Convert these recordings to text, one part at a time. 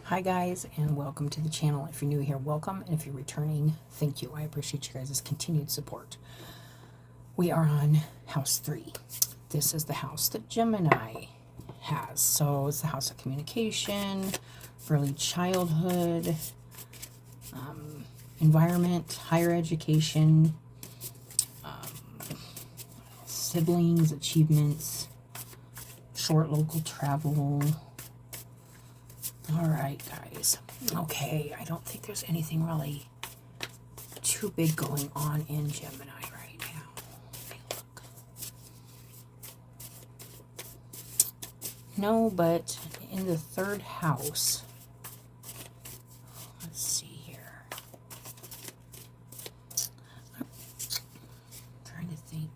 Hi guys, and welcome to the channel. If you're new here, welcome, and if you're returning, thank you. I appreciate you guys' continued support. We are on house 3. This is the house that Gemini has. So it's the house of communication, early childhood, environment, higher education, siblings, achievements, short local travel. All right, guys. Okay, I don't think there's anything really too big going on in Gemini right now. Let me look. No, but in the 3rd house, let's see here. I'm trying to think.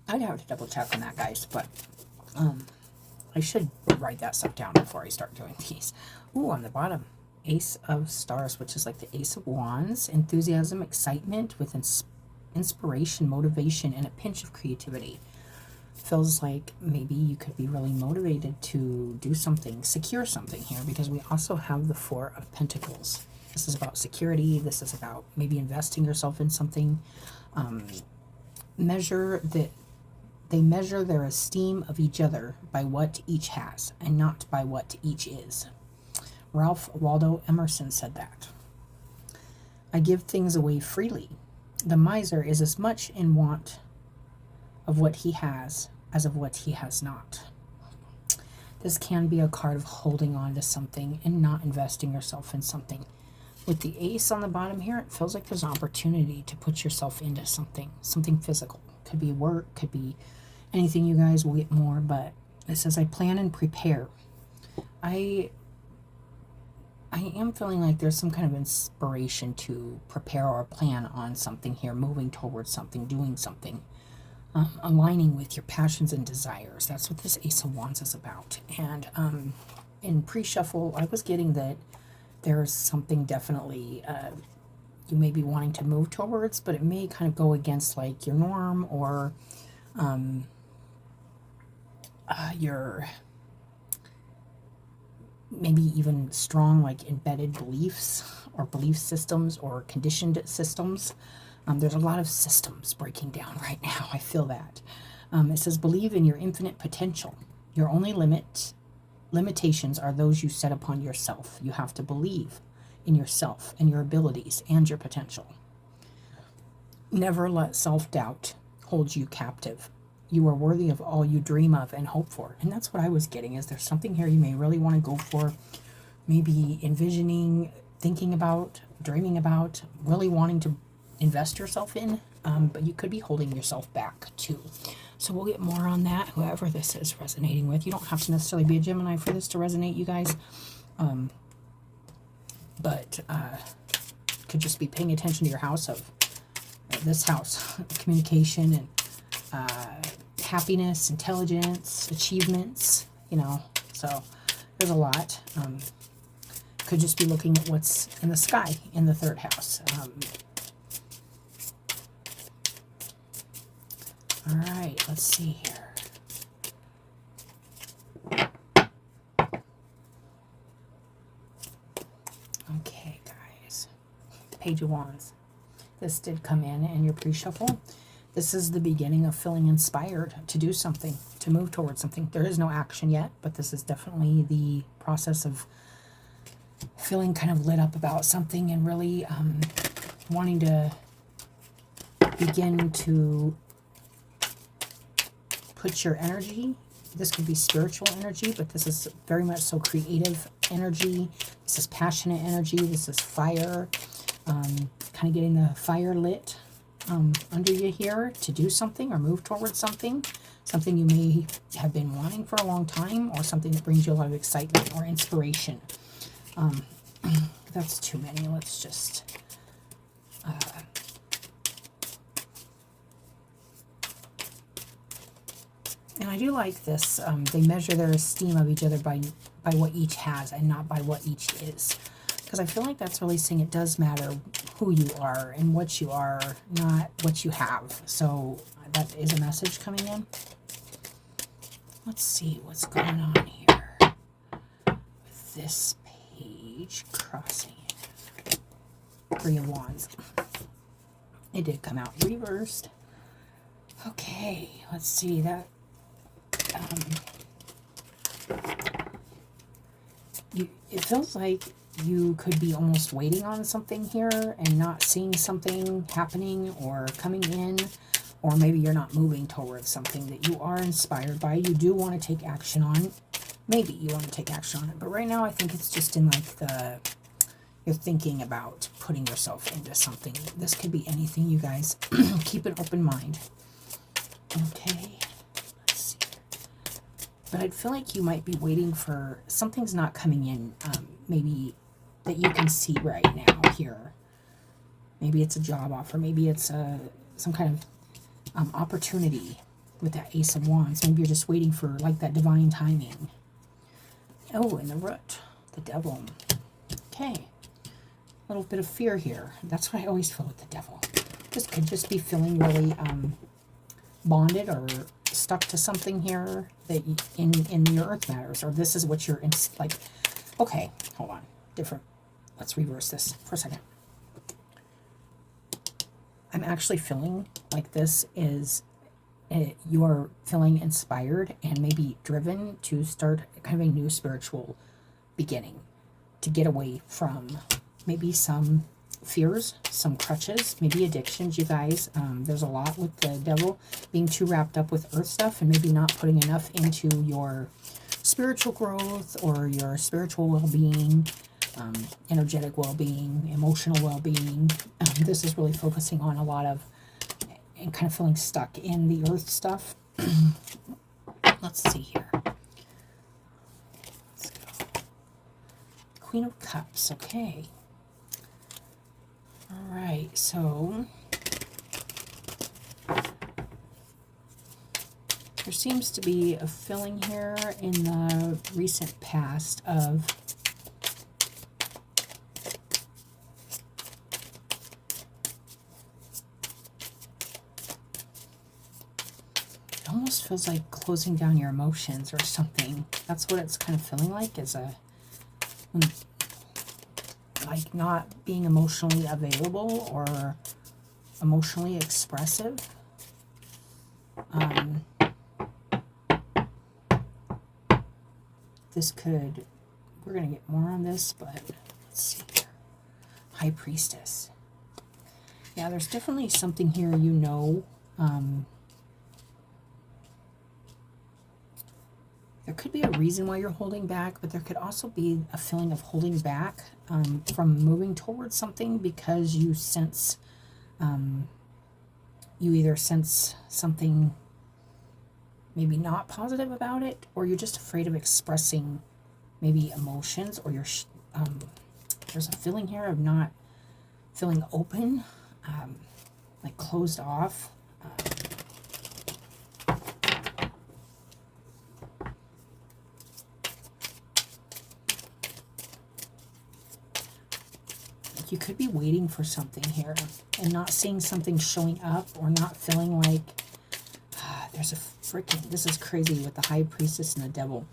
I'd have to double check on that, guys, but I should write that stuff down before I start doing these. Ooh, on the bottom, Ace of Stars, which is like the Ace of Wands, enthusiasm, excitement with inspiration, motivation, and a pinch of creativity. Feels like maybe you could be really motivated to do something, secure something here, because we also have the 4 of Pentacles. This is about security. This is about maybe investing yourself in something. They measure their esteem of each other by what each has and not by what each is. Ralph Waldo Emerson said that. I give things away freely. The miser is as much in want of what he has as of what he has not. This can be a card of holding on to something and not investing yourself in something. With the ace on the bottom here, it feels like there's an opportunity to put yourself into something physical. Could be work, could be anything. You guys will get more, but it says I plan and prepare. I am feeling like there's some kind of inspiration to prepare or plan on something here, moving towards something, doing something, aligning with your passions and desires. That's what this Ace of Wands is about. And in pre-shuffle, I was getting that there's something definitely you may be wanting to move towards, but it may kind of go against like your norm or your maybe even strong like embedded beliefs or belief systems or conditioned systems. There's a lot of systems breaking down right now. I feel that. It says believe in your infinite potential. Your only limitations are those you set upon yourself. You have to believe in yourself and your abilities and your potential. Never let self-doubt hold you captive. You are worthy of all you dream of and hope for. And that's what I was getting, is there's something here you may really want to go for, maybe envisioning, thinking about, dreaming about, really wanting to invest yourself in, but you could be holding yourself back too. So we'll get more on that, whoever this is resonating with. You don't have to necessarily be a Gemini for this to resonate, you guys. But could just be paying attention to your house of this house, communication and happiness, intelligence, achievements, you know. So there's a lot. Could just be looking at what's in the sky in the 3rd house. All right, let's see here. Okay, guys. Page of Wands. This did come in your pre-shuffle. This is the beginning of feeling inspired to do something, to move towards something. There is no action yet, but this is definitely the process of feeling kind of lit up about something and really wanting to begin to put your energy. This could be spiritual energy, but this is very much so creative energy. This is passionate energy. This is fire. Kind of getting the fire lit under you here to do something or move towards something. Something you may have been wanting for a long time, or something that brings you a lot of excitement or inspiration. That's too many. Let's just... and I do like this. They measure their esteem of each other by what each has and not by what each is. Because I feel like that's really saying it does matter who you are and what you are, not what you have. So that is a message coming in. Let's see what's going on here with this page crossing. 3 of Wands. It did come out reversed. Okay, let's see that. It feels like you could be almost waiting on something here and not seeing something happening or coming in, or maybe you're not moving towards something that you are inspired by. You do want to take action on. Maybe you want to take action on it, but right now I think it's just in like you're thinking about putting yourself into something. This could be anything, you guys. Keep an open mind. Okay, let's see. But I feel like you might be waiting for something's not coming in, maybe that you can see right now here. Maybe it's a job offer. Maybe it's some kind of opportunity with that Ace of Wands. Maybe you're just waiting for like that divine timing. Oh, and the Root, the Devil. Okay, a little bit of fear here. That's what I always feel with the Devil. This could just be feeling really bonded or stuck to something here that in your Earth Matters, or this is what you're in, like. Okay, hold on, different. Let's reverse this for a second. I'm actually feeling like this is you are feeling inspired and maybe driven to start kind of a new spiritual beginning, to get away from maybe some fears, some crutches, maybe addictions, you guys. There's a lot with the Devil being too wrapped up with earth stuff and maybe not putting enough into your spiritual growth or your spiritual well-being, energetic well-being, emotional well-being. This is really focusing on a lot of and kind of feeling stuck in the earth stuff. Let's see here. Let's go. Queen of Cups, okay. All right, so there seems to be a feeling here in the recent past of it almost feels like closing down your emotions or something. That's what it's kind of feeling like, is like not being emotionally available or emotionally expressive. This could, we're going to get more on this, but let's see here. High Priestess. Yeah, there's definitely something here, you know. There could be a reason why you're holding back, but there could also be a feeling of holding back from moving towards something because you sense, you either sense something maybe not positive about it, or you're just afraid of expressing maybe emotions, or you're, there's a feeling here of not feeling open, like closed off. You could be waiting for something here and not seeing something showing up, or not feeling like there's a freaking, this is crazy with the High Priestess and the Devil.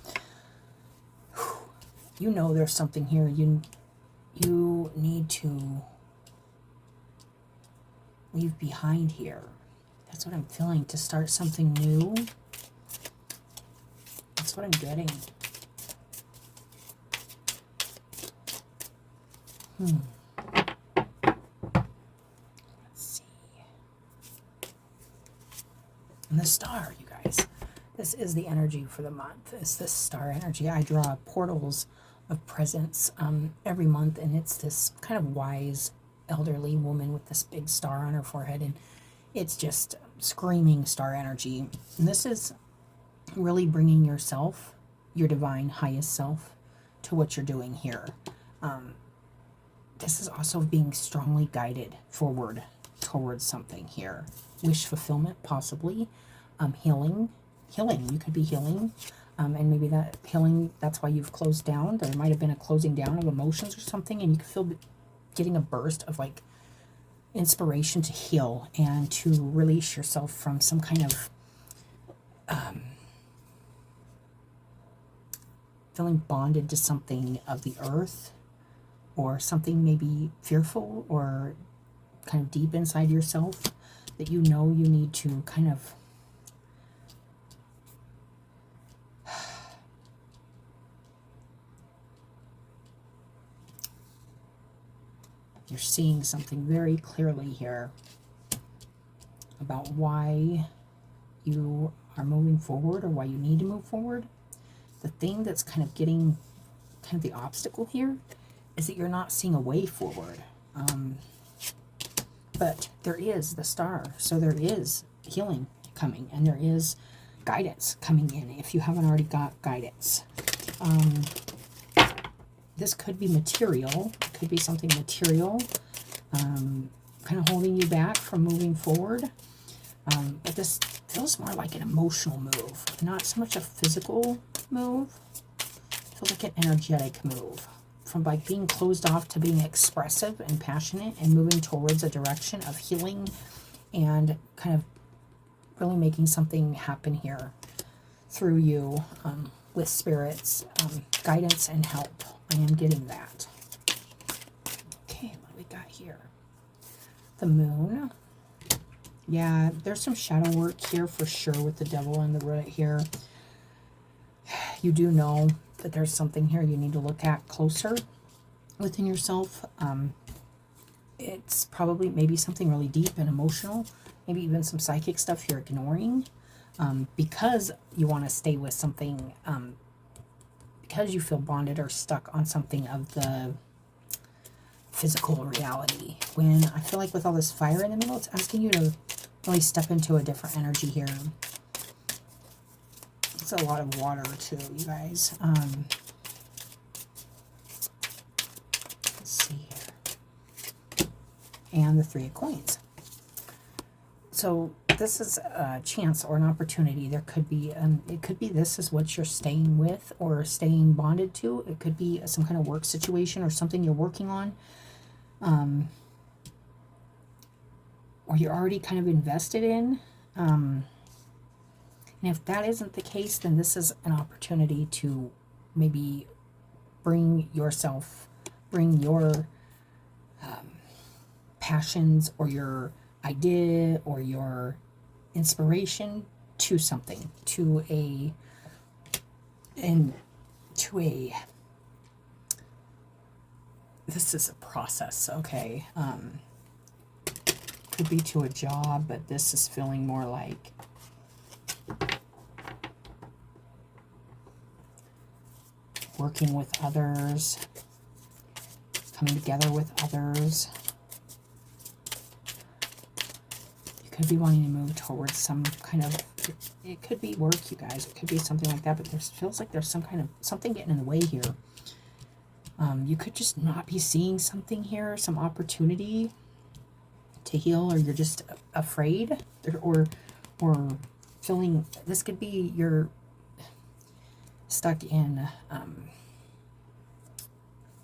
You know there's something here. You need to leave behind here. That's what I'm feeling, to start something new. That's what I'm getting. And the Star, you guys. This is the energy for the month. It's this Star energy. I draw portals of presence every month, and it's this kind of wise, elderly woman with this big star on her forehead, and it's just screaming Star energy. And this is really bringing yourself, your divine highest self, to what you're doing here. This is also being strongly guided forward towards something here. Wish fulfillment, possibly. Healing. You could be healing. And maybe that healing, that's why you've closed down. There might have been a closing down of emotions or something, and you could feel getting a burst of like inspiration to heal and to release yourself from some kind of feeling bonded to something of the earth, or something maybe fearful or kind of deep inside yourself that you know you need to kind of you're seeing something very clearly here about why you are moving forward or why you need to move forward. The thing that's kind of getting kind of the obstacle here is that you're not seeing a way forward. But there is the star, so there is healing coming, and there is guidance coming in if you haven't already got guidance. This could be material. It could be something material, kind of holding you back from moving forward. But this feels more like an emotional move, not so much a physical move. It feels like an energetic move. From like being closed off to being expressive and passionate and moving towards a direction of healing and kind of really making something happen here through you with spirits, guidance and help. I am getting that. Okay, what do we got here? The moon. Yeah, there's some shadow work here for sure with the devil and the root here. You do know that there's something here you need to look at closer within yourself. It's probably maybe something really deep and emotional, maybe even some psychic stuff you're ignoring, because you want to stay with something, because you feel bonded or stuck on something of the physical reality. When I feel like with all this fire in the middle, it's asking you to really step into a different energy here. It's a lot of water too, you guys. Let's see here. And the 3 of coins. So this is a chance or an opportunity. There could be, it could be this is what you're staying with or staying bonded to. It could be some kind of work situation or something you're working on. Or you're already kind of invested in. And if that isn't the case, then this is an opportunity to maybe bring your passions or your idea or your inspiration to something, this is a process, okay? Could be to a job, but this is feeling more like working with others, coming together with others. You could be wanting to move towards some kind of, it could be work, you guys. It could be something like that, but there feels like there's some kind of, something getting in the way here. You could just not be seeing something here, some opportunity to heal, or you're just afraid, or feeling, this could be you're stuck in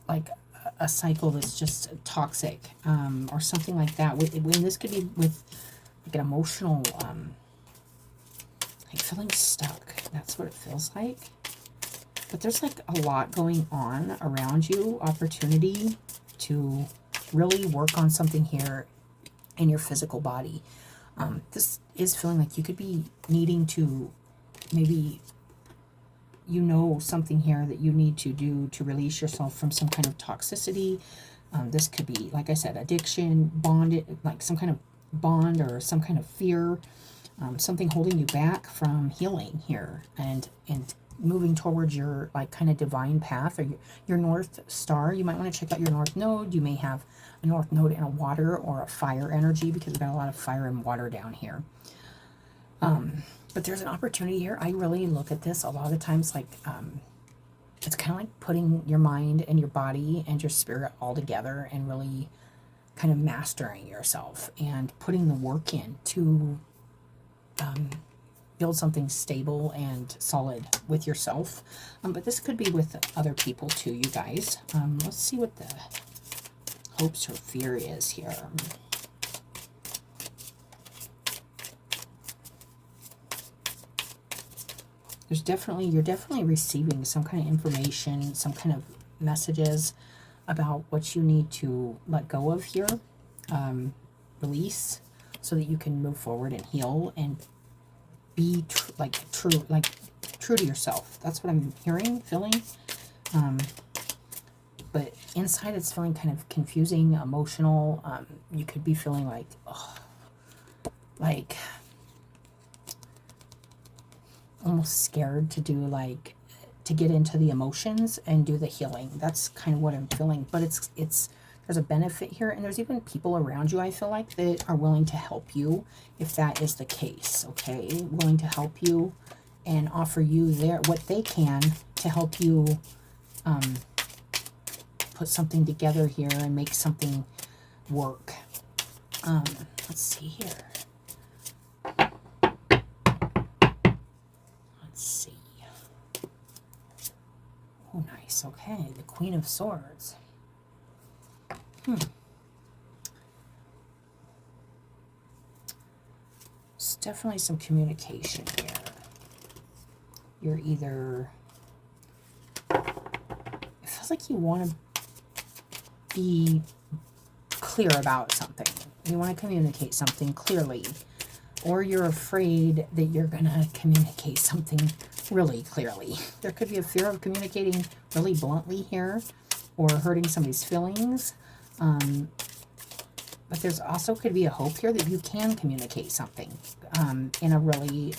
like a cycle that's just toxic, or something like that. When this could be with like an emotional, like feeling stuck. That's what it feels like. But there's like a lot going on around you, opportunity to really work on something here in your physical body. This is feeling like you could be needing to maybe, you know, something here that you need to do to release yourself from some kind of toxicity. This could be, like I said, addiction, bonded, like some kind of bond or some kind of fear, something holding you back from healing here and moving towards your like kind of divine path or your North Star. You might want to check out your North Node. You may have a North Node in a water or a fire energy, because we've got a lot of fire and water down here. But there's an opportunity here. I really look at this a lot of the times like it's kind of like putting your mind and your body and your spirit all together and really kind of mastering yourself and putting the work in to build something stable and solid with yourself. But this could be with other people too, you guys. Let's see what the hopes or fear is here. you're definitely receiving some kind of information, some kind of messages about what you need to let go of here, release, so that you can move forward and heal and be true to yourself. That's what I'm hearing, feeling. But inside it's feeling kind of confusing, emotional. You could be feeling like almost scared to do to get into the emotions and do the healing. That's kind of what I'm feeling. But there's a benefit here, and there's even people around you, I feel like, that are willing to help you if that is the case, okay? Willing to help you and offer you what they can to help you put something together here and make something work. Let's see here. Let's see. Oh, nice. Okay, the Queen of Swords. It's definitely some communication here. You're either... It feels like you want to be clear about something. You want to communicate something clearly. Or you're afraid that you're going to communicate something really clearly. There could be a fear of communicating really bluntly here or hurting somebody's feelings. But there's also could be a hope here that you can communicate something in a really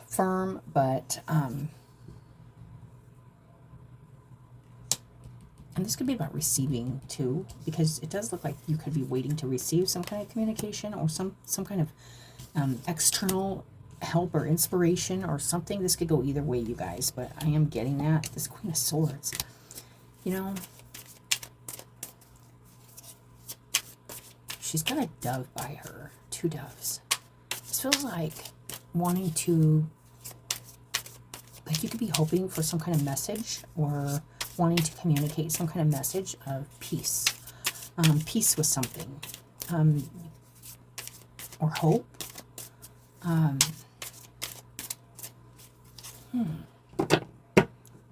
firm but... and this could be about receiving too, because it does look like you could be waiting to receive some kind of communication or some kind of external help or inspiration or something. This could go either way, you guys, but I am getting that. This Queen of Swords, you know, she's got a dove by her, 2 doves. This feels like wanting to, like you could be hoping for some kind of message or wanting to communicate some kind of message of peace. Peace with something. Or hope.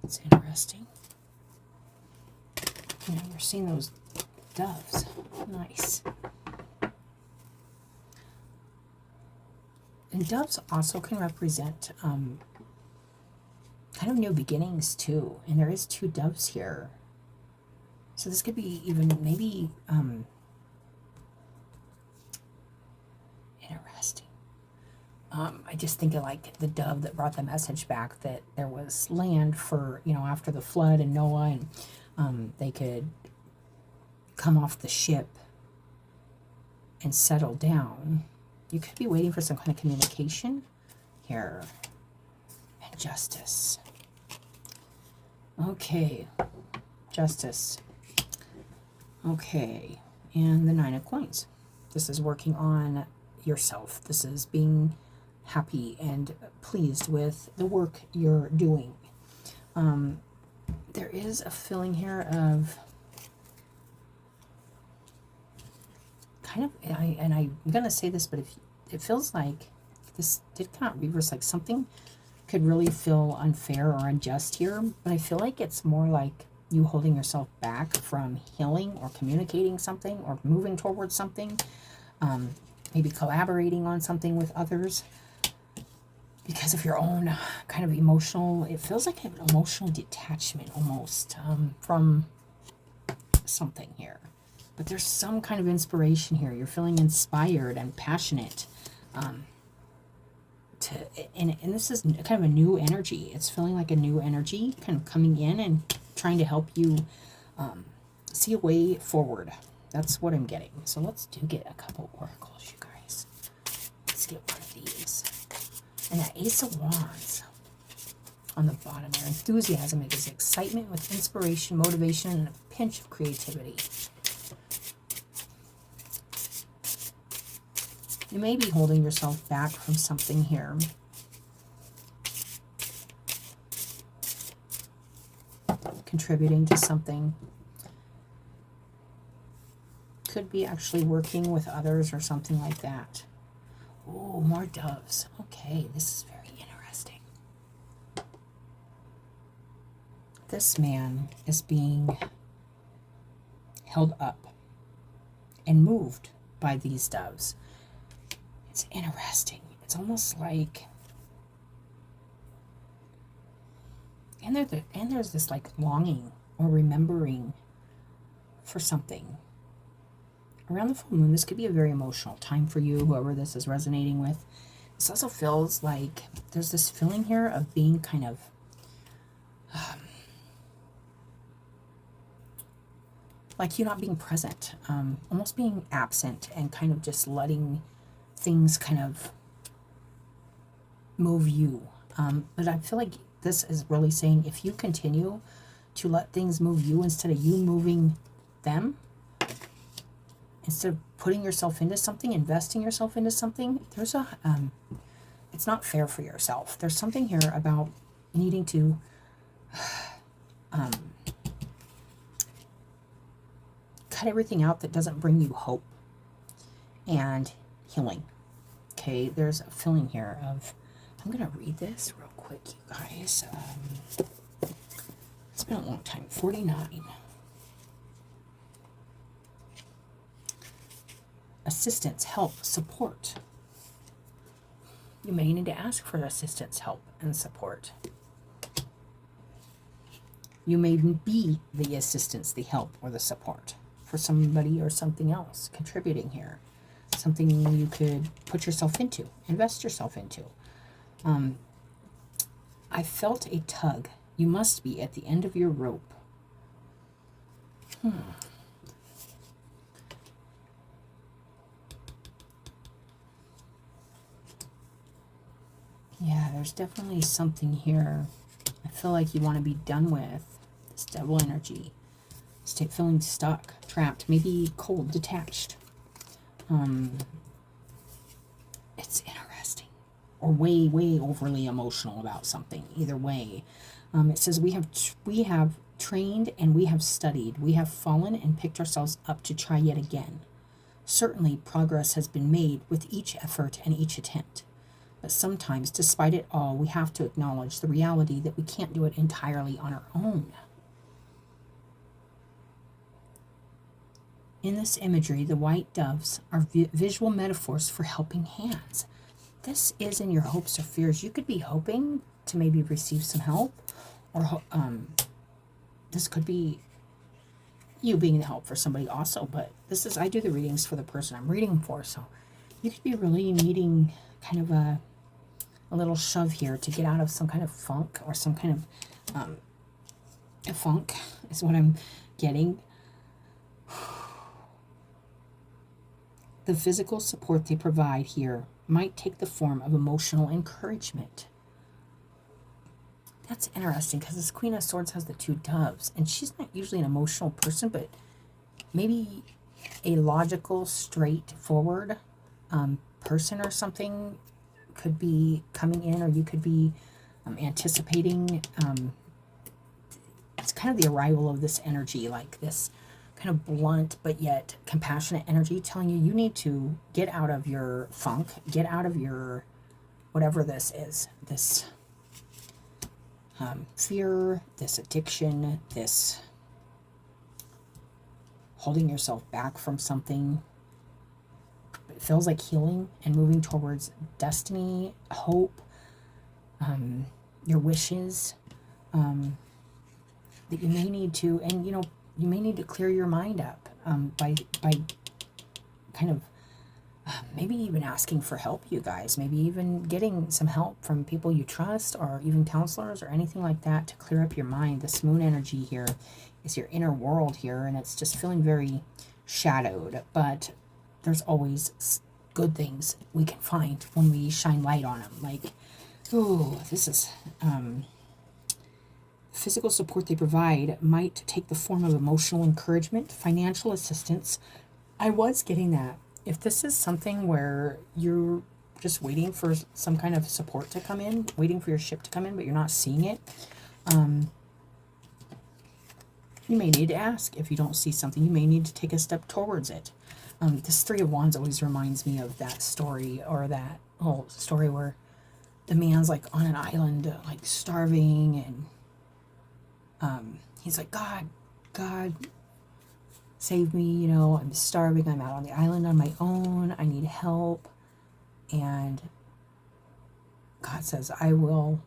It's interesting. You know, you're seeing those doves. Nice. And doves also can represent kind of new beginnings too, and there is 2 doves here, so this could be even maybe interesting. I just think of like the dove that brought the message back that there was land for, you know, after the flood and Noah, and they could come off the ship and settle down. You could be waiting for some kind of communication here. And justice. Okay, justice. Okay, and the 9 of Coins. This is working on yourself. This is being happy and pleased with the work you're doing. There is a feeling here of kind of, and I'm going to say this, but if it feels like this did come out reverse, like something could really feel unfair or unjust here, but I feel like it's more like you holding yourself back from healing or communicating something or moving towards something, maybe collaborating on something with others because of your own kind of emotional, it feels like an emotional detachment almost from something here. But there's some kind of inspiration here. You're feeling inspired and passionate. And this is kind of a new energy. It's feeling like a new energy kind of coming in and trying to help you see a way forward. That's what I'm getting. So let's get a couple oracles, you guys. Let's get one of these. And that Ace of Wands on the bottom there. Enthusiasm is excitement with inspiration, motivation, and a pinch of creativity. You may be holding yourself back from something here. Contributing to something. Could be actually working with others or something like that. Oh, more doves. Okay, this is very interesting. this man is being held up and moved by these doves. It's interesting. It's almost like, and there's this like longing or remembering for something. Around the full moon, this could be a very emotional time for you, whoever this is resonating with. This also feels like there's this feeling here of being kind of like you not being present, almost being absent and kind of just letting things kind of move you. But I feel like this is really saying if you continue to let things move you instead of you moving them, instead of putting yourself into something, investing yourself into something, there's a, it's not fair for yourself. There's something here about needing to cut everything out that doesn't bring you hope and healing. Okay, there's a feeling here of, I'm going to read this real quick, you guys. It's been a long time. 49. Assistance, help, support. You may need to ask for assistance, help, and support. You may be the assistance, the help, or the support for somebody or something else contributing here. Something you could put yourself into, invest yourself into. I felt a tug. You must be at the end of your rope. Yeah, there's definitely something here. I feel like you want to be done with this devil energy. Feeling stuck, trapped, maybe cold, detached. It's interesting. Or way, way overly emotional about something. Either way. It says we have trained and we have studied. We have fallen and picked ourselves up to try yet again. Certainly progress has been made with each effort and each attempt. But sometimes, despite it all, we have to acknowledge the reality that we can't do it entirely on our own. In this imagery, the white doves are visual metaphors for helping hands. This is in your hopes or fears. You could be hoping to maybe receive some help, or this could be you being the help for somebody also, but this is, I do the readings for the person I'm reading for, so you could be really needing kind of a little shove here to get out of some kind of funk, or some kind of a funk is what I'm getting. The physical support they provide here might take the form of emotional encouragement. That's interesting, because this Queen of Swords has the two doves, and she's not usually an emotional person, but maybe a logical, straightforward person or something could be coming in, or you could be anticipating. It's kind of the arrival of this energy, like this kind of blunt but yet compassionate energy telling you you need to get out of your funk, get out of your whatever this is, this fear, this addiction, this holding yourself back from something. It feels like healing and moving towards destiny, hope, your wishes, that you may need to, and you may need to clear your mind up by kind of maybe even asking for help, you guys. Maybe even getting some help from people you trust, or even counselors or anything like that, to clear up your mind. This moon energy here is your inner world here, and it's just feeling very shadowed, but there's always good things we can find when we shine light on them. Like, oh, this is physical support they provide might take the form of emotional encouragement, financial assistance. I was getting that. If this is something where you're just waiting for some kind of support to come in, waiting for your ship to come in, but you're not seeing it, you may need to ask. If you don't see something, you may need to take a step towards it. This Three of Wands always reminds me of that story, or that whole story where the man's like on an island, like starving, and he's like, God, save me, you know, I'm starving, I'm out on the island on my own, I need help. And God says, I will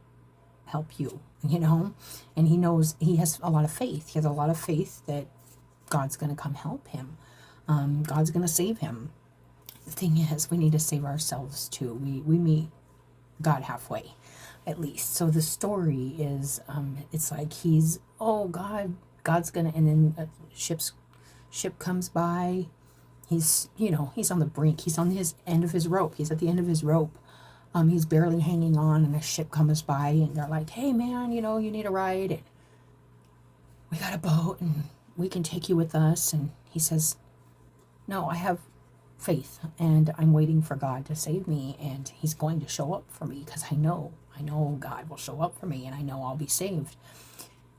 help you, you know. And he knows, he has a lot of faith. He has a lot of faith that God's going to come help him. God's going to save him. The thing is, we need to save ourselves too. We meet God halfway, at least. So the story is, it's like he's, oh, God's going to, and then a ship comes by. He's, you know, he's on the brink. He's on his end of his rope. He's at the end of his rope. He's barely hanging on, and a ship comes by, and they're like, hey, man, you know, you need a ride. And we got a boat, and we can take you with us. And he says, no, I have faith, and I'm waiting for God to save me, and he's going to show up for me, because I know God will show up for me, and I know I'll be saved.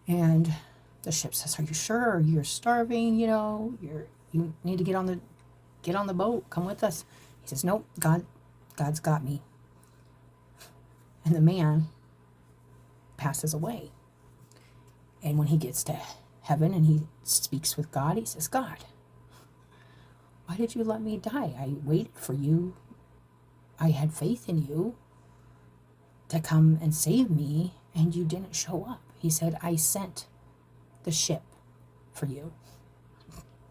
And the ship says, are you sure? You're starving, you know, you need to get on the boat, come with us. He says, nope, God's got me. And the man passes away. And when he gets to heaven and he speaks with God, he says, God, why did you let me die? I waited for you. I had faith in you to come and save me, and you didn't show up. He said, I sent the ship for you.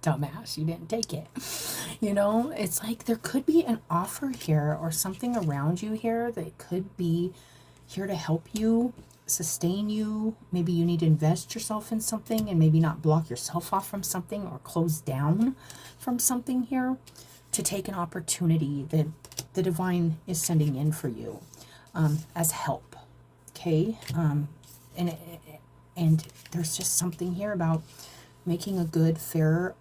Dumbass, you didn't take it. You know, it's like there could be an offer here or something around you here that could be here to help you, sustain you. Maybe you need to invest yourself in something and maybe not block yourself off from something or close down from something here to take an opportunity that the divine is sending in for you as help. Okay? And there's just something here about making a good, fair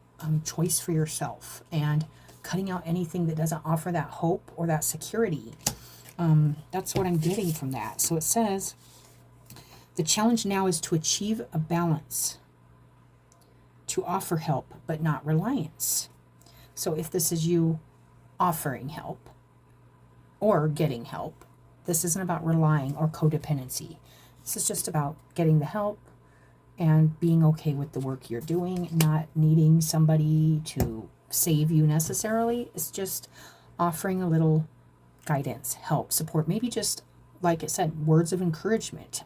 choice for yourself and cutting out anything that doesn't offer that hope or that security. That's what I'm getting from that. So it says, the challenge now is to achieve a balance, to offer help, but not reliance. So if this is you offering help or getting help, this isn't about relying or codependency. This is just about getting the help and being okay with the work you're doing, not needing somebody to save you necessarily. It's just offering a little guidance, help, support, maybe just, like I said, words of encouragement.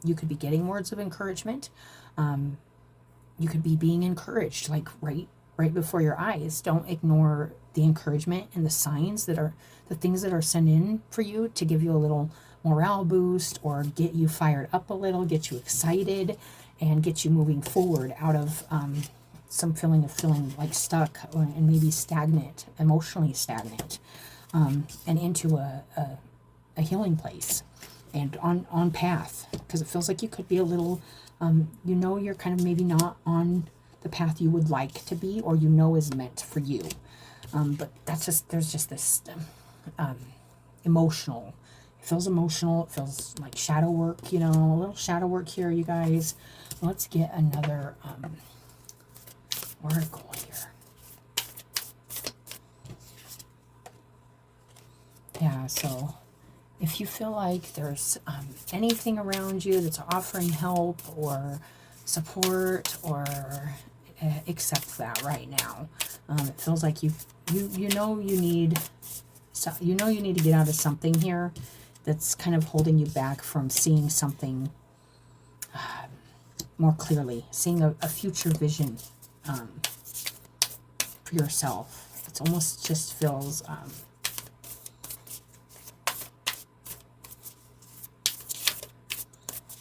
You could be getting words of encouragement. You could be being encouraged, like right before your eyes. Don't ignore the encouragement and the signs that are the things that are sent in for you to give you a little morale boost or get you fired up a little, get you excited, and get you moving forward out of some feeling like stuck and maybe stagnant, emotionally stagnant, and into a healing place and on path, because it feels like you could be a little, you know, you're kind of maybe not on the path you would like to be or you know is meant for you. But that's just, there's just this emotional, it feels emotional, it feels like shadow work, you know, a little shadow work here, you guys. Let's get another oracle here. Yeah, so if you feel like there's anything around you that's offering help or support, or accept that right now. It feels like you know you need to get out of something here that's kind of holding you back from seeing something more clearly, seeing a future vision for yourself. It almost just feels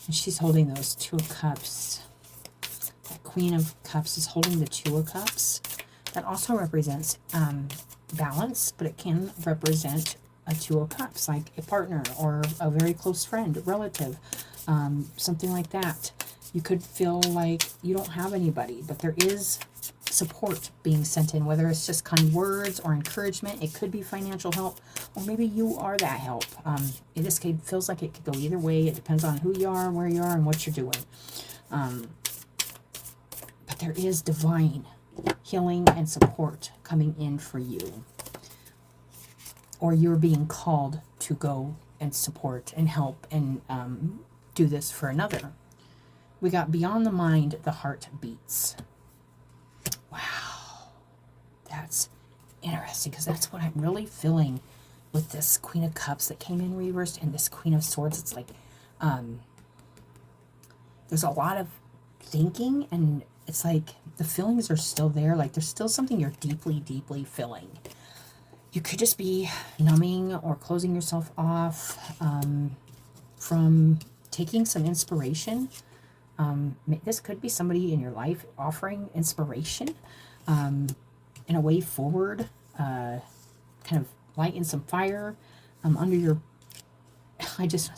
and she's holding those Two of Cups. That Queen of Cups is holding the Two of Cups. That also represents balance, but it can represent a Two of Cups, like a partner or a very close friend, a relative, something like that. You could feel like you don't have anybody, but there is support being sent in, whether it's just kind words or encouragement. It could be financial help, or maybe you are that help. In this case, it feels like it could go either way. It depends on who you are, where you are, and what you're doing. But there is divine healing and support coming in for you. Or you're being called to go and support and help and do this for another. We got beyond the mind, the heart beats. Wow. That's interesting, because that's what I'm really feeling with this Queen of Cups that came in reversed and this Queen of Swords. It's like there's a lot of thinking, and it's like the feelings are still there. Like there's still something you're deeply, deeply feeling. You could just be numbing or closing yourself off from taking some inspiration. This could be somebody in your life offering inspiration and a way forward, kind of lighting some fire under your,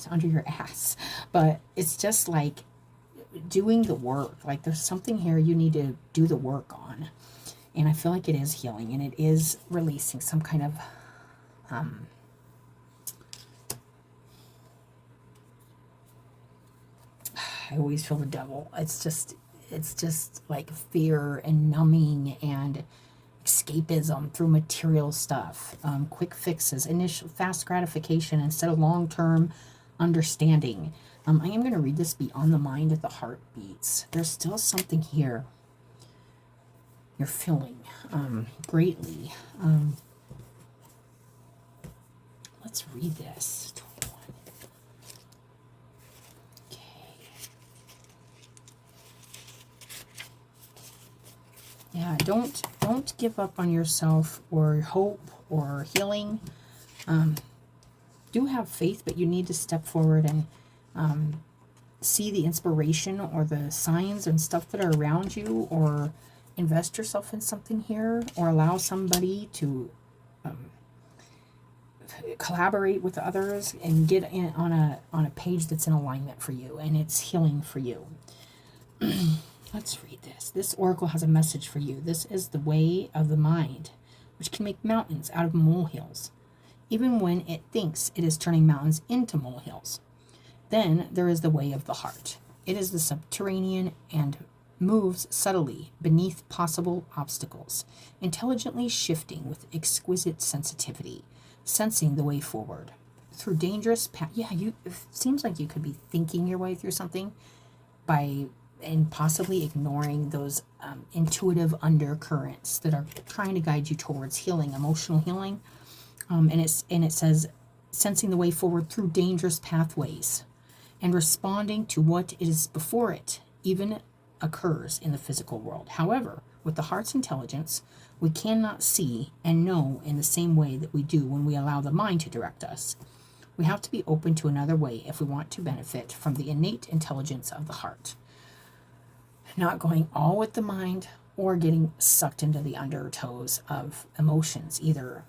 under your ass. But it's just like doing the work. Like there's something here you need to do the work on. And I feel like it is healing, and it is releasing some kind of I always feel the devil. It's just like fear and numbing and escapism through material stuff, quick fixes, initial fast gratification instead of long-term understanding. I am going to read this beyond the mind of the heart beats. There's still something here you're feeling greatly. Let's read this. Okay. Yeah, don't give up on yourself or hope or healing. Do have faith, but you need to step forward and see the inspiration or the signs and stuff that are around you, or invest yourself in something here, or allow somebody to collaborate with others and get in on a page that's in alignment for you, and it's healing for you. Let's read this. This oracle has a message for you. This is the way of the mind, which can make mountains out of molehills, even when it thinks it is turning mountains into molehills. Then there is the way of the heart. It is the subterranean and moves subtly beneath possible obstacles, intelligently shifting with exquisite sensitivity, sensing the way forward. Through dangerous path. Yeah, it seems like you could be thinking your way through something and possibly ignoring those intuitive undercurrents that are trying to guide you towards healing, emotional healing. And it says sensing the way forward through dangerous pathways and responding to what is before it, even occurs in the physical world. However, with the heart's intelligence, we cannot see and know in the same way that we do when we allow the mind to direct us. We have to be open to another way if we want to benefit from the innate intelligence of the heart. Not going all with the mind or getting sucked into the undertows of emotions either.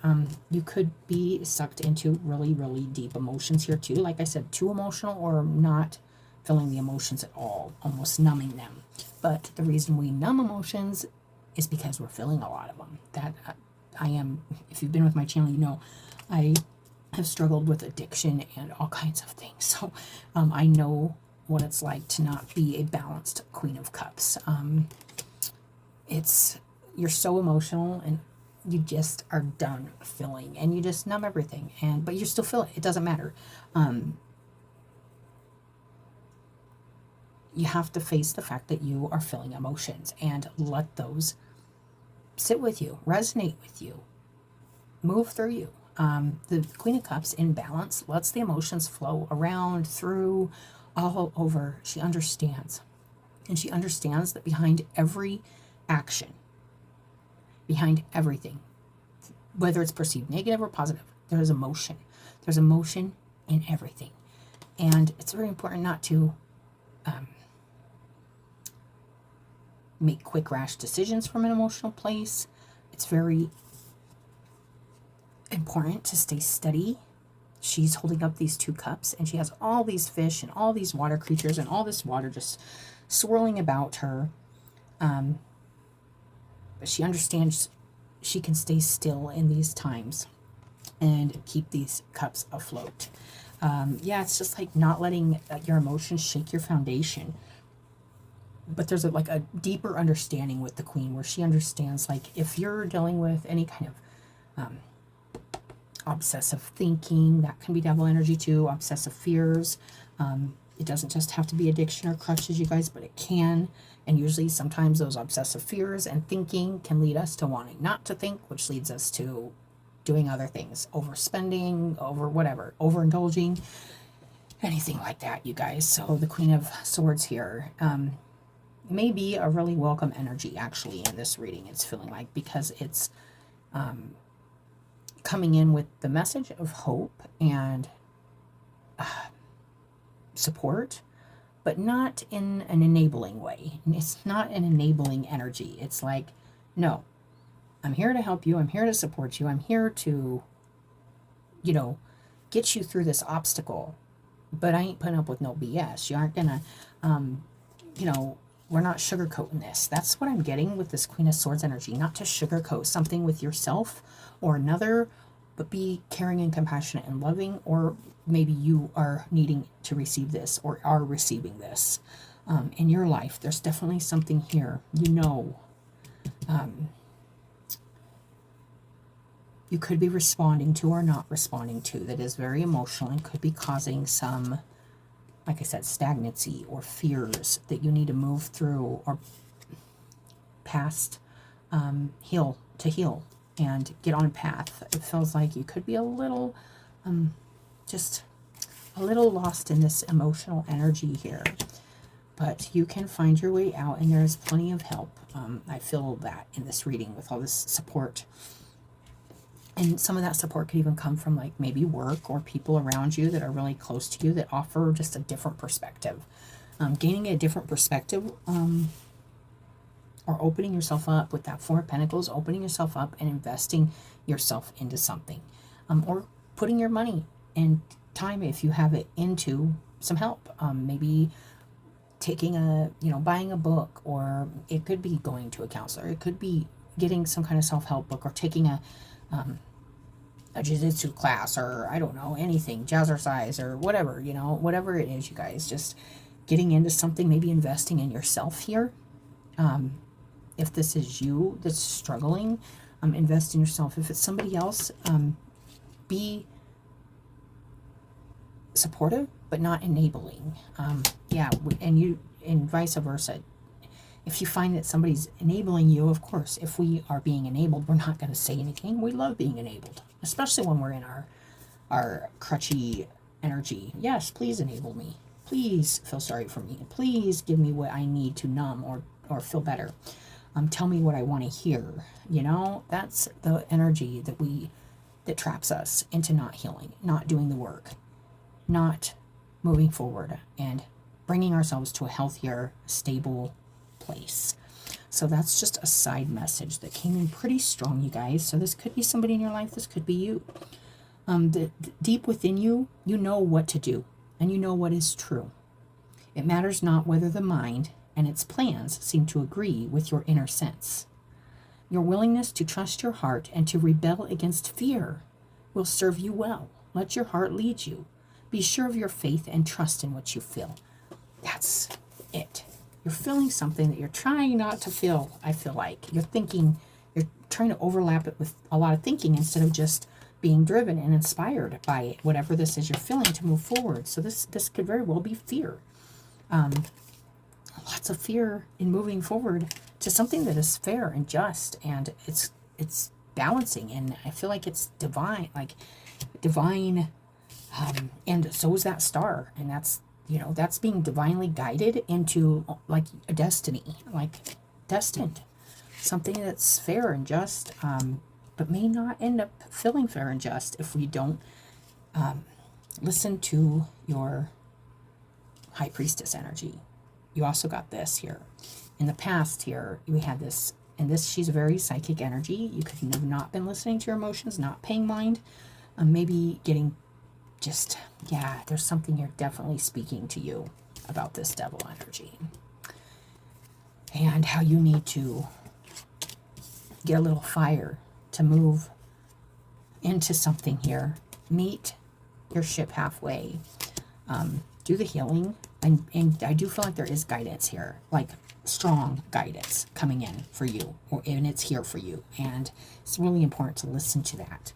You could be sucked into really, really deep emotions here too. Like I said, too emotional or not feeling the emotions at all, almost numbing them. But the reason we numb emotions is because we're feeling a lot of them. That I am, if you've been with my channel, you know I have struggled with addiction and all kinds of things. So I know what it's like to not be a balanced Queen of Cups. You're so emotional and you just are done feeling, and you just numb everything, but you still feel it. It doesn't matter. You have to face the fact that you are feeling emotions and let those sit with you, resonate with you, move through you. The Queen of Cups in balance lets the emotions flow around, through, all over. She understands. And she understands that behind every action, behind everything, whether it's perceived negative or positive, there is emotion. There's emotion in everything. And it's very important not to make quick, rash decisions from an emotional place. It's very important to stay steady. She's holding up these two cups, and she has all these fish and all these water creatures and all this water just swirling about her. But she understands she can stay still in these times and keep these cups afloat. Yeah, it's just like not letting your emotions shake your foundation. But there's a deeper understanding with the Queen, where she understands, like, if you're dealing with any kind of obsessive thinking, that can be devil energy too, obsessive fears, It doesn't just have to be addiction or crutches, you guys, but it can. And usually sometimes those obsessive fears and thinking can lead us to wanting not to think, which leads us to doing other things, overspending, over whatever, overindulging, anything like that, you guys. So the Queen of Swords here may be a really welcome energy, actually, in this reading. It's feeling like, because it's coming in with the message of hope and support, but not in an enabling way. It's not an enabling energy. It's like, no, I'm here to help you. I'm here to support you. I'm here to, get you through this obstacle. But I ain't putting up with no BS. You aren't gonna, we're not sugarcoating this. That's what I'm getting with this Queen of Swords energy. Not to sugarcoat something with yourself or another, but be caring and compassionate and loving. Or maybe you are needing to receive this or are receiving this in your life. There's definitely something here. You could be responding to or not responding to that is very emotional and could be causing some, like I said, stagnancy or fears that you need to move through or past, heal and get on a path. It feels like you could be a little, just a little lost in this emotional energy here. But you can find your way out, and there's plenty of help. I feel that in this reading with all this support. And some of that support could even come from, like, maybe work or people around you that are really close to you that offer just a different perspective. Gaining a different perspective, or opening yourself up with that Four of Pentacles, opening yourself up and investing yourself into something. Or putting your money and time, if you have it, into some help. Maybe taking buying a book, or it could be going to a counselor. It could be getting some kind of self-help book, or taking a jiu-jitsu class, or I don't know, anything, jazzercise, or whatever, whatever it is, you guys, just getting into something, maybe investing in yourself here. If this is you that's struggling, invest in yourself. If it's somebody else, be supportive, but not enabling. And vice versa. If you find that somebody's enabling you, of course, if we are being enabled, we're not going to say anything. We love being enabled, especially when we're in our crutchy energy. Yes, please enable me. Please feel sorry for me. Please give me what I need to numb or feel better. Tell me what I want to hear. That's the energy that traps us into not healing, not doing the work, not moving forward, and bringing ourselves to a healthier, stable place. So that's just a side message that came in pretty strong, you guys. So this could be somebody in your life. This could be you. Deep within you, you know what to do, and you know what is true. It matters not whether the mind and its plans seem to agree with your inner sense. Your willingness to trust your heart and to rebel against fear will serve you well. Let your heart lead you. Be sure of your faith and trust in what you feel. That's it. You're feeling something that you're trying not to feel, I feel like. You're trying to overlap it with a lot of thinking instead of just being driven and inspired by it, whatever this is you're feeling, to move forward. So this could very well be fear. Lots of fear in moving forward to something that is fair and just, and it's balancing, and I feel like it's divine, and so is that star, and that's being divinely guided into like a destiny, like destined, something that's fair and just, but may not end up feeling fair and just if we don't listen to your High Priestess energy. You also got this here. In the past here, we had this, and this, she's a very psychic energy. You could have not been listening to your emotions, not paying mind, maybe getting just, there's something here definitely speaking to you about this devil energy. And how you need to get a little fire to move into something here. Meet your ship halfway. Do the healing. And I do feel like there is guidance here, like strong guidance coming in for you, and it's here for you. And it's really important to listen to that.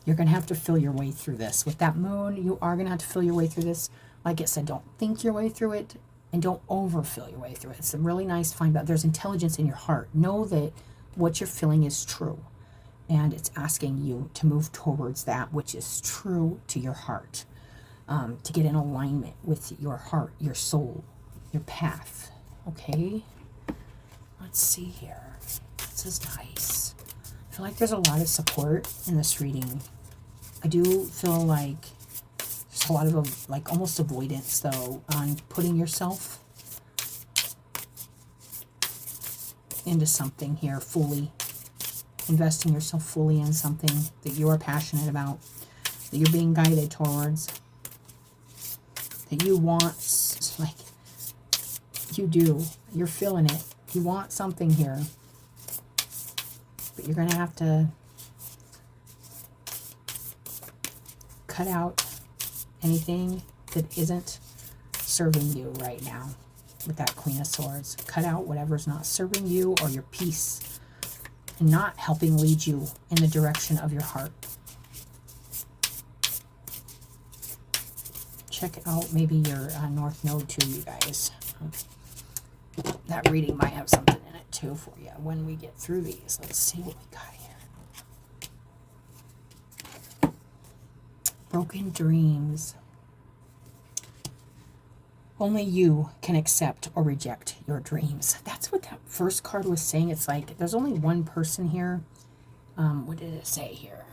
You're going to have to feel your way through this. With that moon, you are going to have to feel your way through this. Like I said, don't think your way through it and don't overfill your way through it. It's a really nice to find out there's intelligence in your heart. Know that what you're feeling is true. And it's asking you to move towards that which is true to your heart. To get in alignment with your heart, your soul, your path. Okay? Let's see here. This is nice. I feel like there's a lot of support in this reading. I do feel like there's a lot of like almost avoidance though on putting yourself into something here fully. Investing yourself fully in something that you are passionate about, that you're being guided towards, that you want, like you do. You're feeling it. You want something here. But you're going to have to cut out anything that isn't serving you right now with that Queen of Swords. Cut out whatever's not serving you or your peace and not helping lead you in the direction of your heart. Check out maybe your North Node too, you guys. That reading might have something in it too for you when we get through these. Let's see what we got here. Broken dreams. Only you can accept or reject your dreams. That's what that first card was saying. It's like there's only one person here. What did it say here?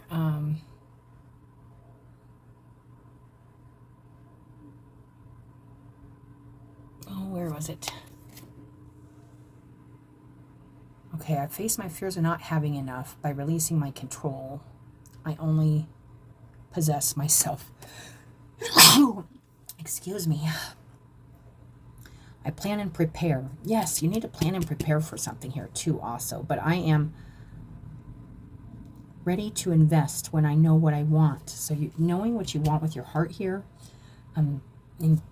Where was it? Okay, I face my fears of not having enough by releasing my control. I only possess myself. Excuse me. I plan and prepare. Yes, you need to plan and prepare for something here too also. But I am ready to invest when I know what I want. So knowing what you want with your heart here, and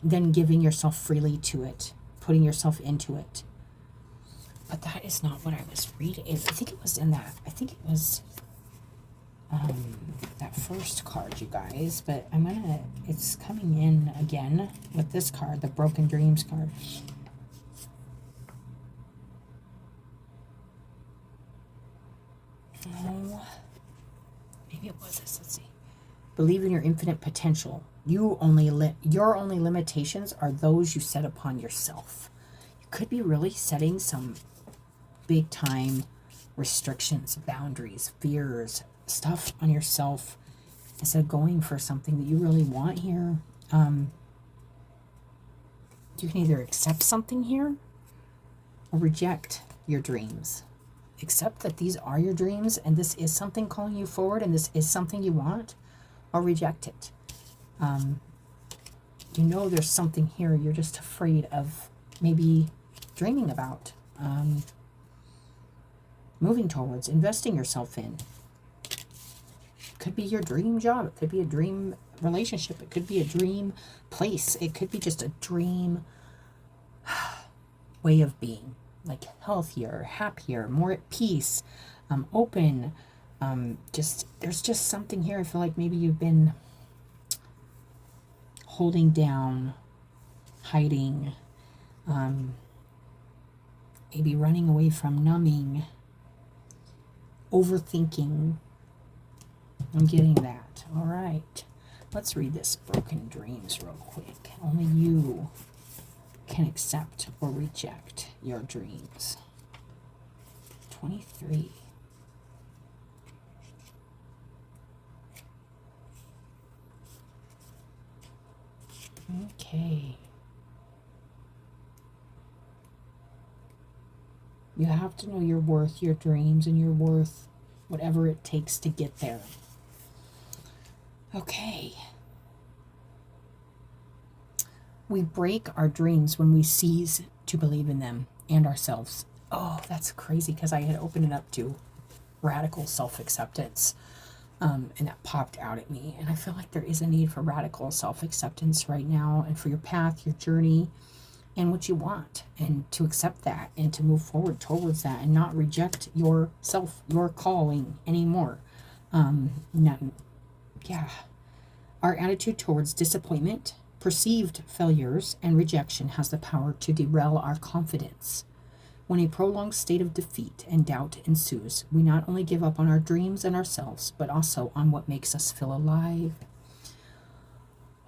then giving yourself freely to it, putting yourself into it. But that is not what I was reading. I think it was in that. I think it was that first card, you guys. But it's coming in again with this card, the Broken Dreams card. Oh, maybe it was this. Let's see. Believe in your infinite potential. Your only limitations are those you set upon yourself. You could be really setting some big time restrictions, boundaries, fears, stuff on yourself instead of going for something that you really want here. You can either accept something here or reject your dreams. Accept that these are your dreams and this is something calling you forward and this is something you want, or reject it. You know there's something here you're just afraid of maybe dreaming about, moving towards, investing yourself in. It could be your dream job. It could be a dream relationship. It could be a dream place. It could be just a dream way of being, like healthier, happier, more at peace, open. There's just something here. I feel like maybe you've been holding down, hiding, maybe running away from, numbing, overthinking. I'm getting that. All right. Let's read this Broken Dreams real quick. Only you can accept or reject your dreams. 23. Okay. You have to know your worth, your dreams, and your worth, whatever it takes to get there. Okay. We break our dreams when we cease to believe in them and ourselves. Oh, that's crazy because I had opened it up to radical self-acceptance. And that popped out at me. And I feel like there is a need for radical self-acceptance right now and for your path, your journey, and what you want. And to accept that and to move forward towards that and not reject yourself, your calling anymore. Yeah. Our attitude towards disappointment, perceived failures, and rejection has the power to derail our confidence. When a prolonged state of defeat and doubt ensues, we not only give up on our dreams and ourselves, but also on what makes us feel alive.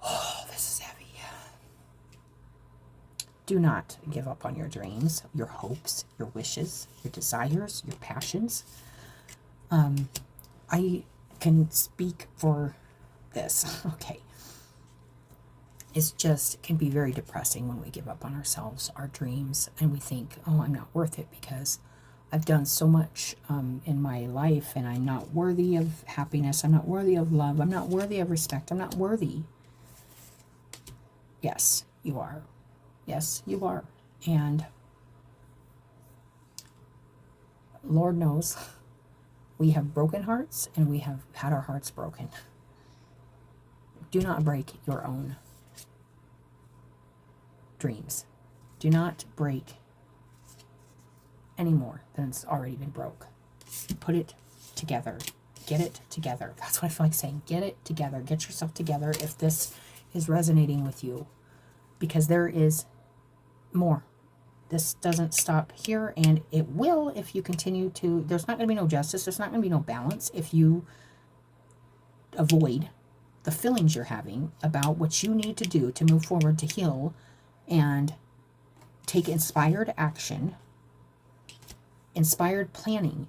Oh, this is heavy. Do not give up on your dreams, your hopes, your wishes, your desires, your passions. I can speak for this. Okay. It's just, it can be very depressing when we give up on ourselves, our dreams, and we think, oh, I'm not worth it because I've done so much in my life and I'm not worthy of happiness. I'm not worthy of love. I'm not worthy of respect. I'm not worthy. Yes, you are. Yes, you are. And Lord knows we have broken hearts and we have had our hearts broken. Do not break your own dreams. Do not break any more than it's already been broke. Put it together. Get it together. That's what I feel like saying. Get it together. Get yourself together if this is resonating with you. Because there is more. This doesn't stop here, and it will if you continue to. There's not going to be no justice. There's not going to be no balance if you avoid the feelings you're having about what you need to do to move forward, to heal, and take inspired action, inspired planning,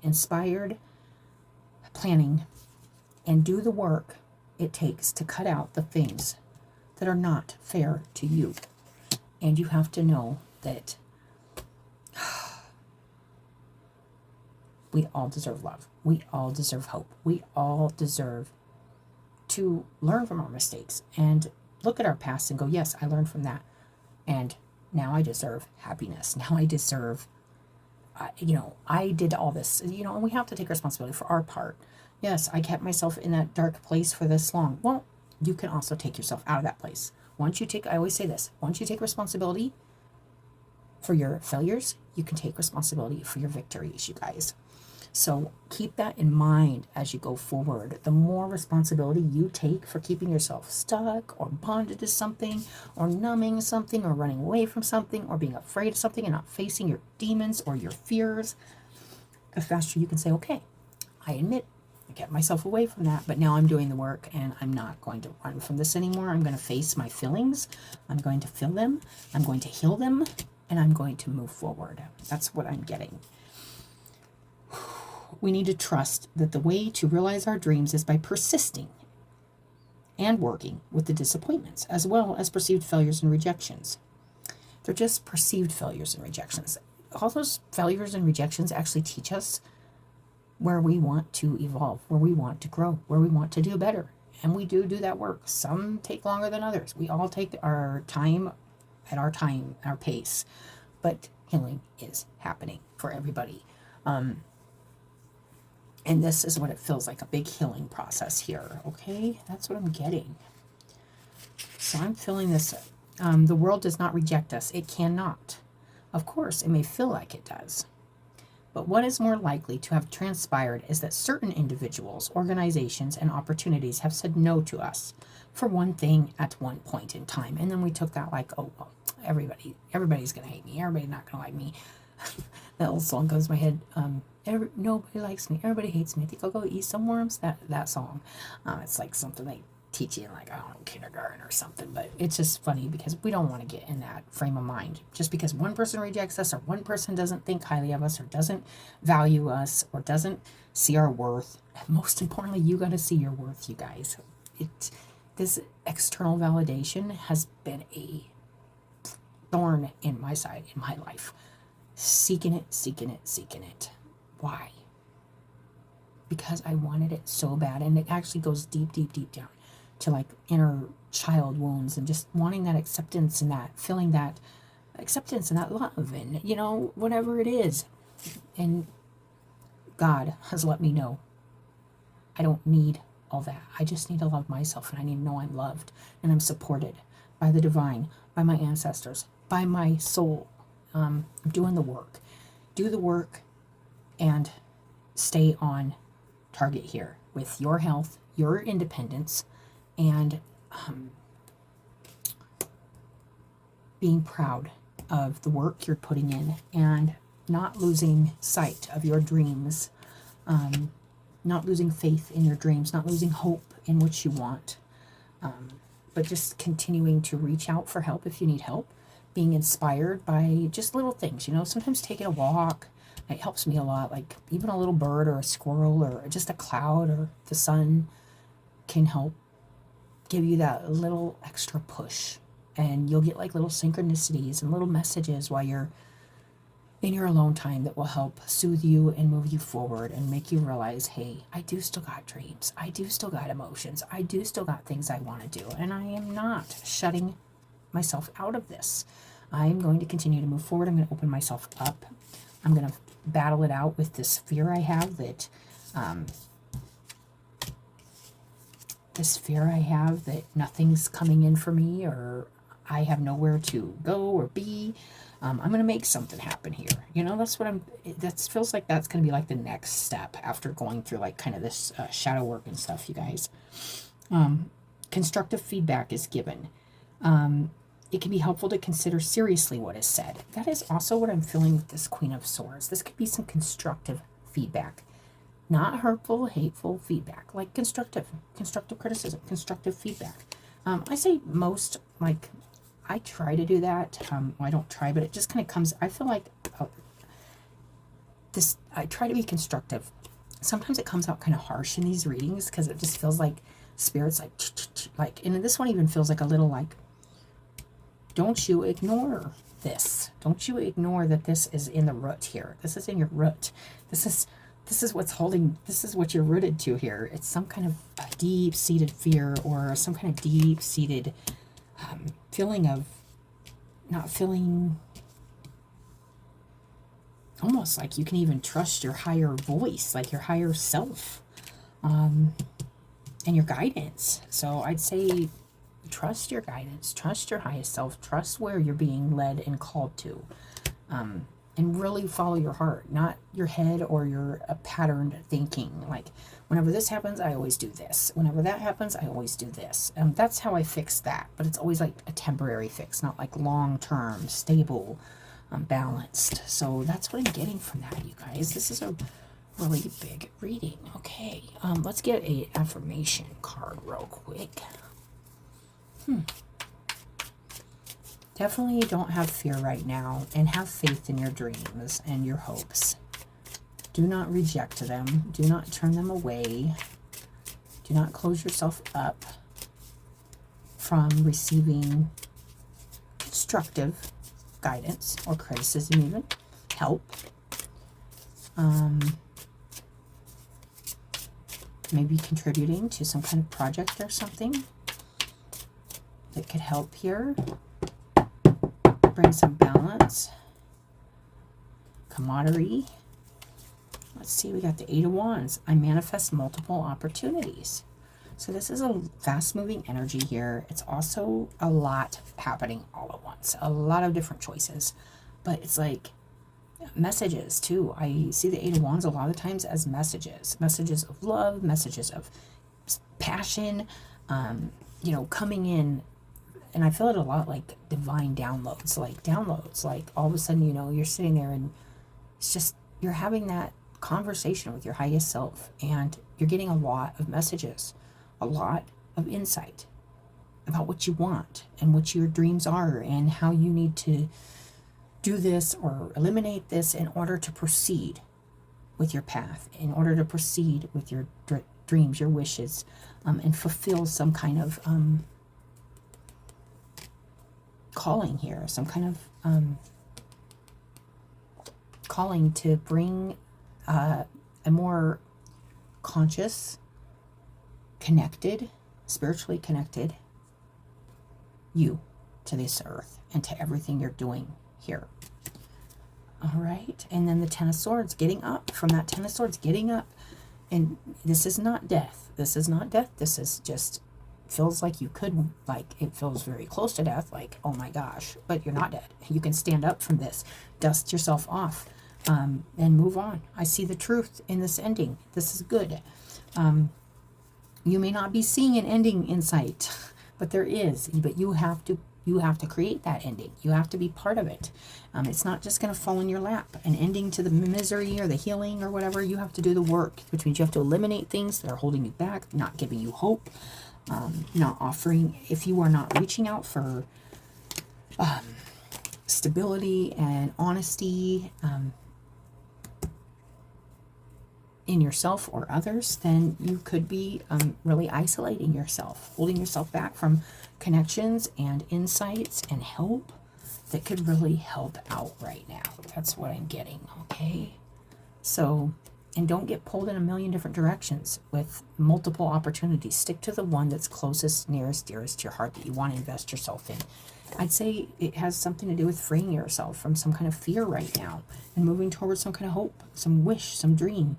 and do the work it takes to cut out the things that are not fair to you. And you have to know that we all deserve love. We all deserve hope. We all deserve to learn from our mistakes and look at our past and go, yes, I learned from that. And now I deserve happiness. Now I deserve, I did all this, and we have to take responsibility for our part. Yes, I kept myself in that dark place for this long. Well, you can also take yourself out of that place. I always say this, once you take responsibility for your failures, you can take responsibility for your victories, you guys. So keep that in mind as you go forward. The more responsibility you take for keeping yourself stuck or bonded to something or numbing something or running away from something or being afraid of something and not facing your demons or your fears, the faster you can say, okay, I admit I kept myself away from that, but now I'm doing the work and I'm not going to run from this anymore. I'm going to face my feelings. I'm going to feel them. I'm going to heal them, and I'm going to move forward. That's what I'm getting. We need to trust that the way to realize our dreams is by persisting and working with the disappointments, as well as perceived failures and rejections. They're just perceived failures and rejections. All those failures and rejections actually teach us where we want to evolve, where we want to grow, where we want to do better. And we do that work. Some take longer than others. We all take our time at our pace. But healing is happening for everybody. And this is what it feels like, a big healing process here, okay? That's what I'm getting. So I'm feeling this. The world does not reject us. It cannot. Of course, it may feel like it does. But what is more likely to have transpired is that certain individuals, organizations, and opportunities have said no to us for one thing at one point in time. And then we took that like, oh, well, everybody's going to hate me. Everybody's not going to like me. That old song goes in my head. Nobody likes me. Everybody hates me. I think I'll go eat some worms. That song. It's like something they teach you in like, I don't know, kindergarten or something. But it's just funny because we don't want to get in that frame of mind. Just because one person rejects us or one person doesn't think highly of us or doesn't value us or doesn't see our worth. Most importantly, you got to see your worth, you guys. This external validation has been a thorn in my side, in my life. Seeking it. Why? Because I wanted it so bad. And it actually goes deep down to like inner child wounds and just wanting that acceptance and that feeling that acceptance and that love and, whatever it is. And God has let me know I don't need all that. I just need to love myself, and I need to know I'm loved and I'm supported by the divine, by my ancestors, by my soul. I'm doing the work. Do the work and stay on target here. with your health, your independence, and being proud of the work you're putting in, and not losing sight of your dreams, not losing faith in your dreams, not losing hope in what you want, but just continuing to reach out for help if you need help, being inspired by just little things. Sometimes taking a walk, it helps me a lot, like even a little bird or a squirrel or just a cloud or the sun can help give you that little extra push. And you'll get like little synchronicities and little messages while you're in your alone time that will help soothe you and move you forward and make you realize, hey, I do still got dreams. I do still got emotions. I do still got things I want to do. And I am not shutting myself out of this. I'm going to continue to move forward. I'm going to open myself up. I'm going to battle it out with this fear I have that nothing's coming in for me, or I have nowhere to go or be. I'm going to make something happen here. That feels like that's going to be like the next step after going through like kind of this shadow work and stuff, you guys. Constructive feedback is given. It can be helpful to consider seriously what is said. That is also what I'm feeling with this Queen of Swords. This could be some constructive feedback. Not hurtful, hateful feedback. Like constructive criticism, constructive feedback. I say most, like, I try to do that. I don't try, but it just kind of comes. I feel like I try to be constructive. Sometimes it comes out kind of harsh in these readings because it just feels like Spirit's like, and this one even feels like a little like, don't you ignore this. Don't you ignore that this is in the root here. This is in your root. This is what's holding, this is what you're rooted to here. It's some kind of deep-seated fear or some kind of deep-seated feeling of not feeling, almost like you can even trust your higher voice, like your higher self, and your guidance. So I'd say trust your guidance, trust your highest self, trust where you're being led and called to. And really follow your heart, not your head or your patterned thinking. Like, whenever this happens, I always do this. Whenever that happens, I always do this. That's how I fix that. But it's always like a temporary fix, not like long-term, stable, balanced. So that's what I'm getting from that, you guys. This is a really big reading. Okay, let's get a affirmation card real quick. Definitely don't have fear right now, and have faith in your dreams and your hopes. Do not reject them. Do not turn them away. Do not close yourself up from receiving constructive guidance or criticism, even help. Maybe contributing to some kind of project or something that could help here. Bring some balance, camaraderie. Let's see, we got the 8 of Wands. I manifest multiple opportunities. So this is a fast-moving energy here. It's also a lot happening all at once. A lot of different choices. But it's like messages, too. I see the 8 of Wands a lot of times as messages. Messages of love, messages of passion, coming in. And I feel it a lot like divine downloads, like all of a sudden, you're sitting there and it's just, you're having that conversation with your highest self and you're getting a lot of messages, a lot of insight about what you want and what your dreams are and how you need to do this or eliminate this in order to proceed with your path, in order to proceed with your dreams, your wishes, and fulfill some kind of calling here, some kind of calling to bring a more conscious, connected, spiritually connected you to this earth and to everything you're doing here. All right, and then the 10 of Swords, getting up from that 10 of Swords, getting up. And this is not death. This is not death. This is just feels like you could, like, it feels very close to death, like, oh my gosh, but you're not dead. You can stand up from this, dust yourself off, and move on. I see the truth in this ending. This is good. You may not be seeing an ending in sight, but there is. But you have to create that ending. You have to be part of it. It's not just going to fall in your lap. An ending to the misery or the healing or whatever. You have to do the work, which means you have to eliminate things that are holding you back, not giving you hope, not offering. If you are not reaching out for stability and honesty in yourself or others, then you could be really isolating yourself, holding yourself back from connections and insights and help that could really help out right now. That's what I'm getting, okay? So, and don't get pulled in a million different directions with multiple opportunities. Stick to the one that's closest, nearest, dearest to your heart that you want to invest yourself in. I'd say it has something to do with freeing yourself from some kind of fear right now and moving towards some kind of hope, some wish, some dream.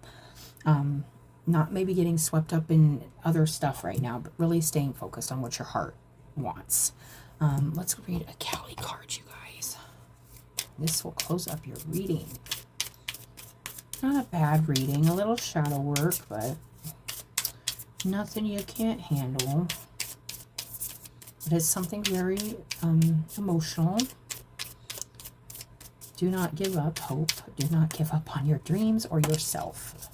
Not maybe getting swept up in other stuff right now, but really staying focused on what your heart wants. Let's read a Cali card, you guys. This will close up your reading. Not a bad reading, a little shadow work, but nothing you can't handle. It is something very emotional. Do not give up hope. Do not give up on your dreams or yourself.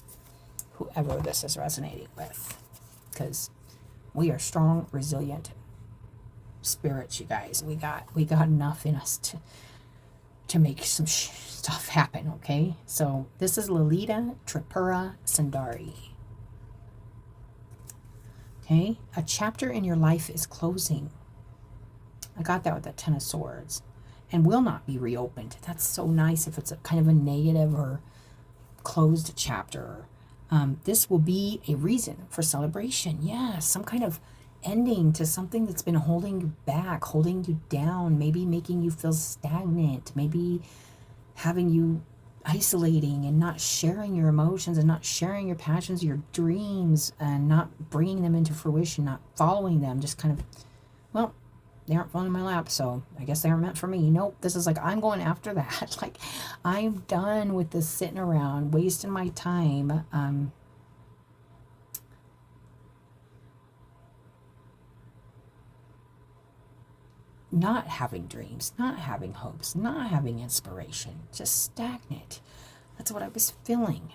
Whoever this is resonating with. Because we are strong, resilient spirits, you guys. We got enough in us to make some stuff happen, okay? So this is Lalita Tripura Sundari. Okay? A chapter in your life is closing. I got that with the Ten of Swords. And will not be reopened. That's so nice if it's a kind of a negative or closed chapter. This will be a reason for celebration. Yeah, some kind of ending to something that's been holding you back, holding you down, maybe making you feel stagnant, maybe having you isolating and not sharing your emotions and not sharing your passions, your dreams, and not bringing them into fruition, not following them, just kind of, well, they aren't falling in my lap, so I guess they aren't meant for me. Nope, this is like, I'm going after that. Like, I'm done with this sitting around, wasting my time. Not having dreams, not having hopes, not having inspiration, just stagnant. That's what I was feeling.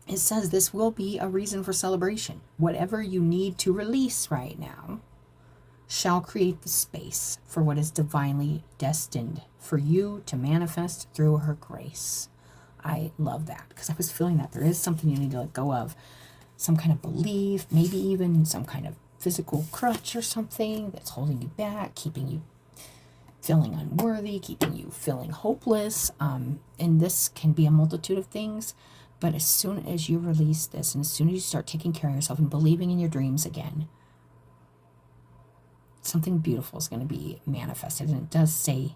It says this will be a reason for celebration. Whatever you need to release right now shall create the space for what is divinely destined for you to manifest through her grace. I love that because I was feeling that there is something you need to let go of, some kind of belief, maybe even some kind of physical crutch or something that's holding you back, keeping you feeling unworthy, keeping you feeling hopeless. And this can be a multitude of things, but as soon as you release this and as soon as you start taking care of yourself and believing in your dreams again, something beautiful is going to be manifested. And it does say,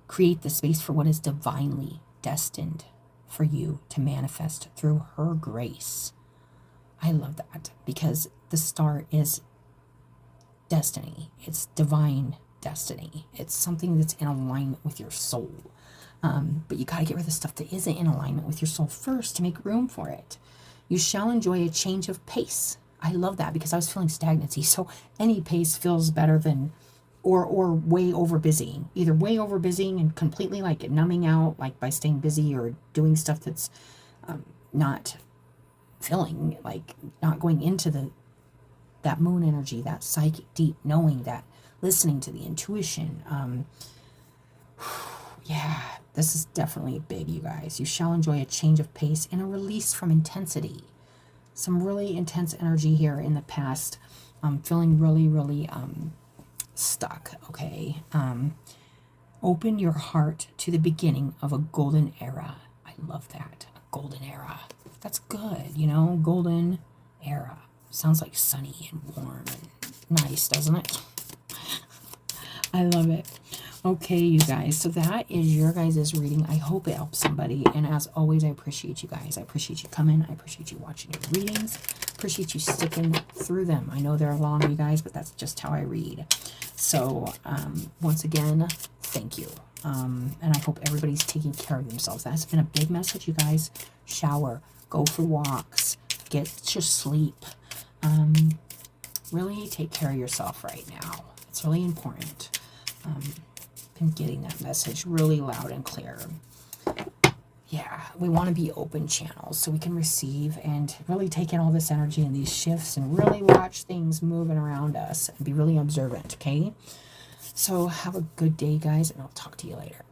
create the space for what is divinely destined for you to manifest through her grace. I love that because the star is destiny. It's divine destiny. It's something that's in alignment with your soul. But you got to get rid of the stuff that isn't in alignment with your soul first to make room for it. You shall enjoy a change of pace. I love that because I was feeling stagnancy. So any pace feels better than, or way over busying. Either way over busying and completely like numbing out, like by staying busy or doing stuff that's not feeling, like not going into that moon energy, that psychic deep knowing, that listening to the intuition. Yeah, this is definitely big, you guys. You shall enjoy a change of pace and a release from intensity. Some really intense energy here in the past. I'm feeling really, really stuck, okay? Open your heart to the beginning of a golden era. I love that. A golden era. That's good, you know? Golden era. Sounds like sunny and warm and nice, doesn't it? I love it. Okay, you guys, so that is your guys' reading. I hope it helps somebody. And as always, I appreciate you guys. I appreciate you coming. I appreciate you watching your readings. Appreciate you sticking through them. I know they're long, you guys, but that's just how I read. So, once again, thank you. And I hope everybody's taking care of themselves. That's been a big message, you guys. Shower, go for walks, get your sleep. Really take care of yourself right now. It's really important. I'm getting that message really loud and clear. Yeah, we want to be open channels so we can receive and really take in all this energy and these shifts and really watch things moving around us and be really observant, okay? So have a good day, guys, and I'll talk to you later.